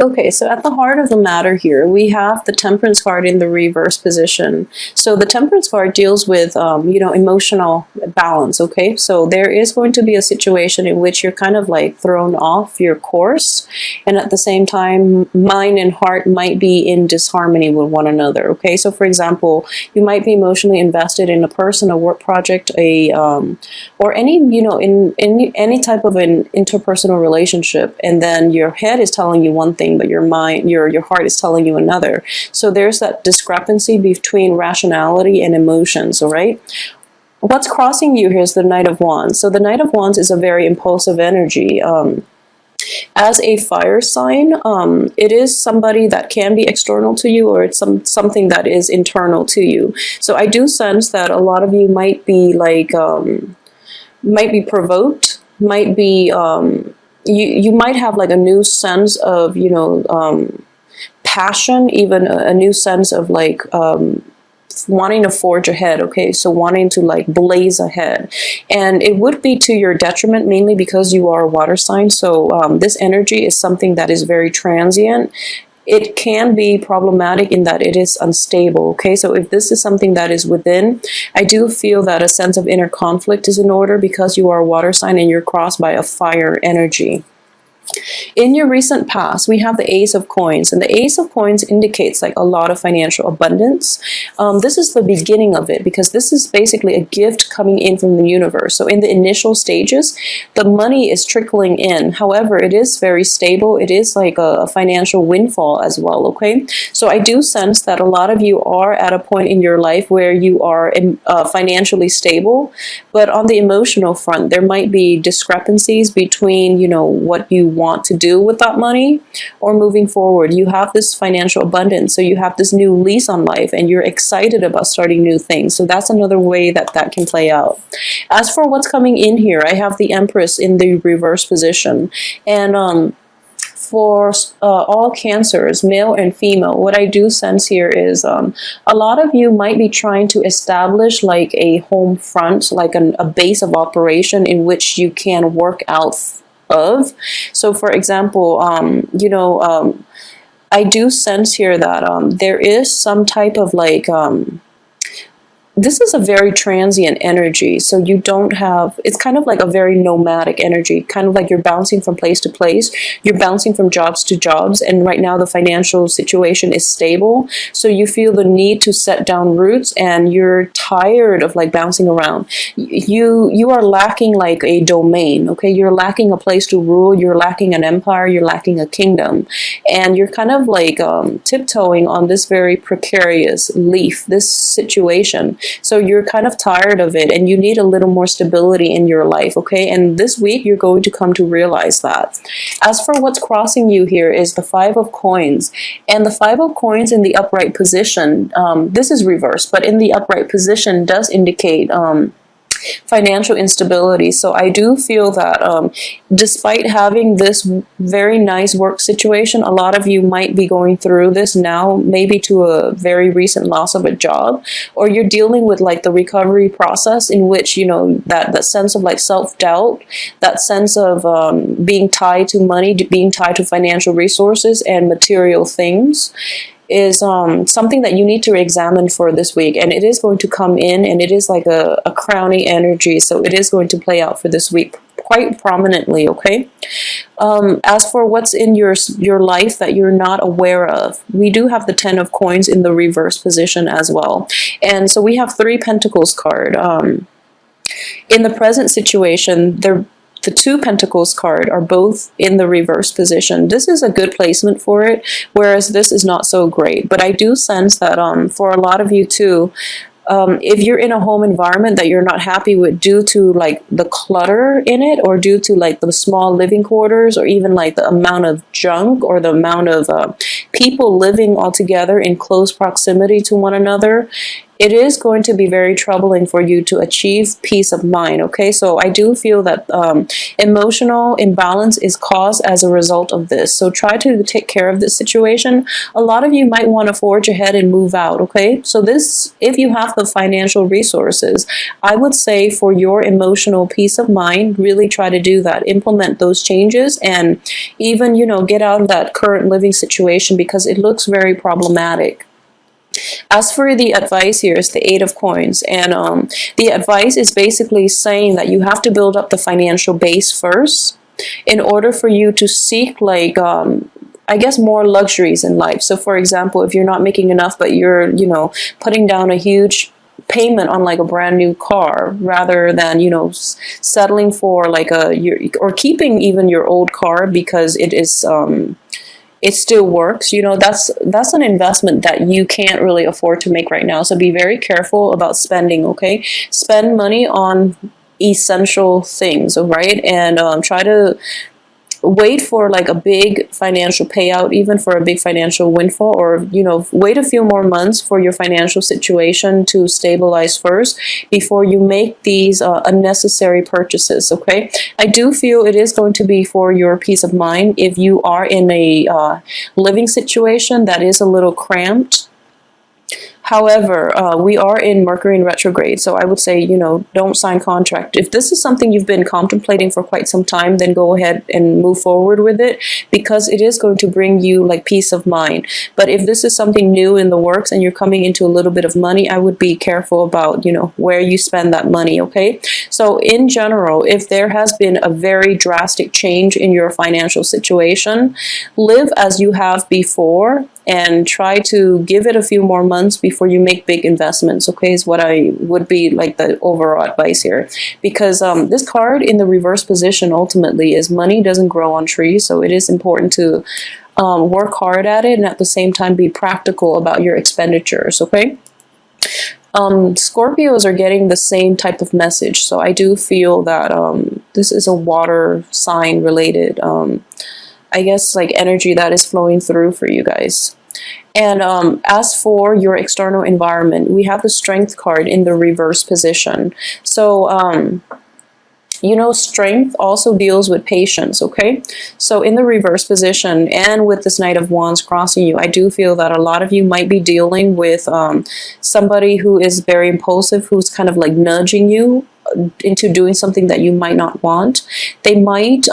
Okay, so at the heart of the matter here, we have the Temperance card in the reverse position. So the Temperance card deals with, emotional balance, okay? So there is going to be a situation in which you're kind of like thrown off your course, and at the same time, mind and heart might be in disharmony with one another, okay? So for example, you might be emotionally invested in a person, a work project, or any, in any type of an interpersonal relationship, and then your head is telling you one thing, but your mind, your heart is telling you another. So there's that discrepancy between rationality and emotions, all right? What's crossing you here is the Knight of Wands. So the Knight of Wands is a very impulsive energy. As a fire sign, it is somebody that can be external to you, or it's something that is internal to you. So I do sense that a lot of you might be like, might be provoked, might be, you might have like a new sense of, passion, even a new sense of like, wanting to forge ahead, okay? So wanting to like blaze ahead. And it would be to your detriment, mainly because you are a water sign. So this energy is something that is very transient. It can be problematic in that it is unstable, okay? So if this is something that is within, I do feel that a sense of inner conflict is in order because you are a water sign and you're crossed by a fire energy. In your recent past, we have the Ace of Coins, and the Ace of Coins indicates like a lot of financial abundance. This is the beginning of it, because this is basically a gift coming in from the universe. So in the initial stages, the money is trickling in. However, it is very stable. It is like a financial windfall as well, okay? So I do sense that a lot of you are at a point in your life where you are financially stable, but on the emotional front, there might be discrepancies between, what you want to do with that money or moving forward. You have this financial abundance, so you have this new lease on life and you're excited about starting new things. So that's another way that that can play out. As for what's coming in here, I have the Empress in the reverse position, and for all Cancers, male and female, what I do sense here is a lot of you might be trying to establish like a home front, like a base of operation in which you can work out of. So for example, I do sense here that there is some type of like, this is a very transient energy, so you don't have, it's kind of like a very nomadic energy, kind of like you're bouncing from place to place, you're bouncing from jobs to jobs, and right now the financial situation is stable, so you feel the need to set down roots, and you're tired of like bouncing around. You are lacking like a domain, okay? You're lacking a place to rule, you're lacking an empire, you're lacking a kingdom, and you're kind of like tiptoeing on this very precarious leaf, this situation. So you're kind of tired of it and you need a little more stability in your life, okay? And this week you're going to come to realize that. As for what's crossing you here is the Five of Coins. And the Five of Coins in the upright position, this is reversed, but in the upright position does indicate financial instability. So I do feel that despite having this very nice work situation, a lot of you might be going through this now, maybe to a very recent loss of a job, or you're dealing with like the recovery process in which, that sense of like self-doubt, that sense of being tied to money, being tied to financial resources and material things, is something that you need to examine for this week, and it is going to come in, and it is like a crowning energy, so it is going to play out for this week quite prominently, okay? As for what's in your life that you're not aware of, we do have the Ten of Coins in the reverse position as well, and so we have Three Pentacles card. In the present situation, the Two Pentacles card are both in the reverse position. This is a good placement for it, whereas this is not so great. But I do sense that for a lot of you too, if you're in a home environment that you're not happy with due to like the clutter in it, or due to like the small living quarters, or even like the amount of junk, or the amount of people living all together in close proximity to one another, it is going to be very troubling for you to achieve peace of mind. Okay, so I do feel that emotional imbalance is caused as a result of this. So try to take care of this situation. A lot of you might want to forge ahead and move out. Okay, so this, if you have the financial resources, I would say for your emotional peace of mind, really try to do that. Implement those changes and even, you know, get out of that current living situation because it looks very problematic. As for the advice here is the Eight of Coins, and the advice is basically saying that you have to build up the financial base first in order for you to seek like I guess more luxuries in life. So for example, if you're not making enough but you're, you know, putting down a huge payment on like a brand new car rather than, you know, settling for like or keeping even your old car because it is it still works, you know, that's an investment that you can't really afford to make right now. So be very careful about spending. Okay, spend money on essential things, all right, and try to wait for like a big financial payout, even for a big financial windfall, or, you know, wait a few more months for your financial situation to stabilize first before you make these unnecessary purchases. Okay, I do feel it is going to be for your peace of mind if you are in a living situation that is a little cramped. However, we are in Mercury in retrograde, so I would say, you know, don't sign contract. If this is something you've been contemplating for quite some time, then go ahead and move forward with it because it is going to bring you like peace of mind. But if this is something new in the works and you're coming into a little bit of money, I would be careful about, you know, where you spend that money, okay? So in general, if there has been a very drastic change in your financial situation, live as you have before and try to give it a few more months before you make big investments, okay, is what I would be like the overall advice here. Because this card in the reverse position ultimately is money doesn't grow on trees, so it is important to work hard at it and at the same time be practical about your expenditures, okay? Scorpios are getting the same type of message, so I do feel that this is a water sign related I guess like energy that is flowing through for you guys. And as for your external environment, we have the Strength card in the reverse position. So you know, strength also deals with patience, okay? So in the reverse position and with this Knight of Wands crossing you, I do feel that a lot of you might be dealing with somebody who is very impulsive, who's kind of like nudging you into doing something that you might not want. They might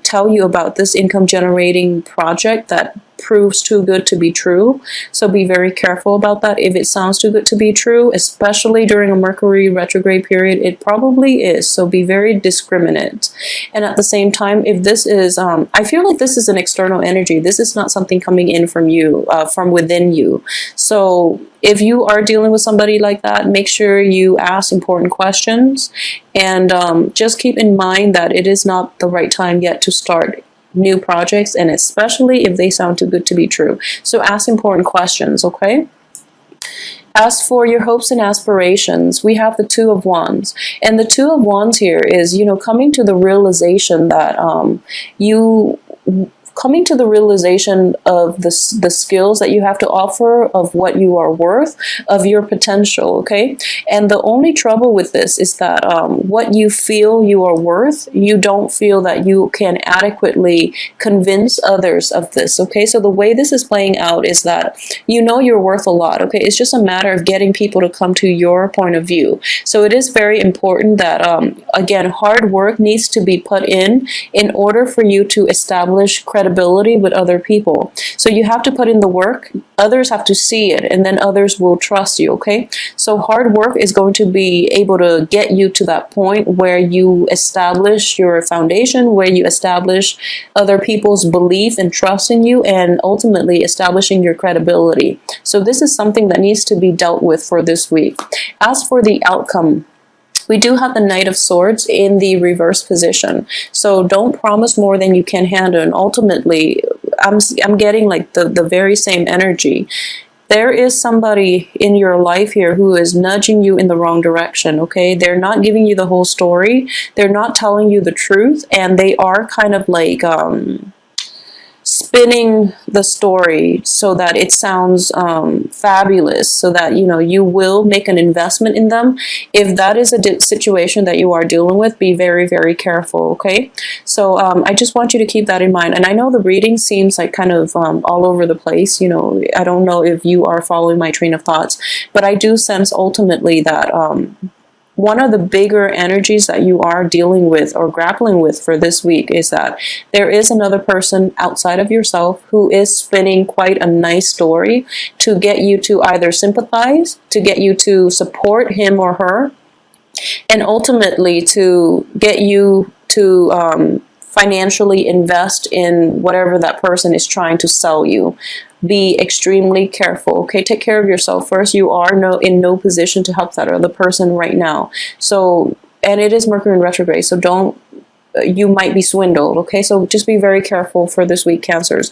tell you about this income generating project that proves too good to be true. So be very careful about that. If it sounds too good to be true, especially during a Mercury retrograde period, it probably is. So be very discriminate. And at the same time, if this is, I feel like this is an external energy. This is not something coming in from you, from within you. So if you are dealing with somebody like that, make sure you ask important questions and just keep in mind that it is not the right time yet to start new projects, and especially if they sound too good to be true. So ask important questions, okay? As for your hopes and aspirations, we have the Two of Wands. And the Two of Wands here is, you know, coming to the realization that coming to the realization of the skills that you have to offer, of what you are worth, of your potential, okay? And the only trouble with this is that what you feel you are worth, you don't feel that you can adequately convince others of this, okay? So the way this is playing out is that you know you're worth a lot, okay? It's just a matter of getting people to come to your point of view. So it is very important that, again, hard work needs to be put in order for you to establish credibility with other people. So you have to put in the work, others have to see it, and then others will trust you, okay? So hard work is going to be able to get you to that point where you establish your foundation, where you establish other people's belief and trust in you, and ultimately establishing your credibility. So this is something that needs to be dealt with for this week. As for the outcome, we do have the Knight of Swords in the reverse position. So don't promise more than you can handle. And ultimately, I'm getting like the very same energy. There is somebody in your life here who is nudging you in the wrong direction, okay? They're not giving you the whole story. They're not telling you the truth. And they are kind of like spinning the story so that it sounds fabulous, so that you will make an investment in them. If that is a situation that you are dealing with, be very, very careful. Okay, so I just want you to keep that in mind. And I know the reading seems like kind of all over the place. I don't know if you are following my train of thoughts, but I do sense ultimately that one of the bigger energies that you are dealing with or grappling with for this week is that there is another person outside of yourself who is spinning quite a nice story to get you to either sympathize, to get you to support him or her, and ultimately to get you to financially invest in whatever that person is trying to sell you. Be extremely careful, okay? Take care of yourself first. You are in no position to help that other person right now. So, and it is Mercury in retrograde, so you might be swindled, okay? So just be very careful for this week, Cancers.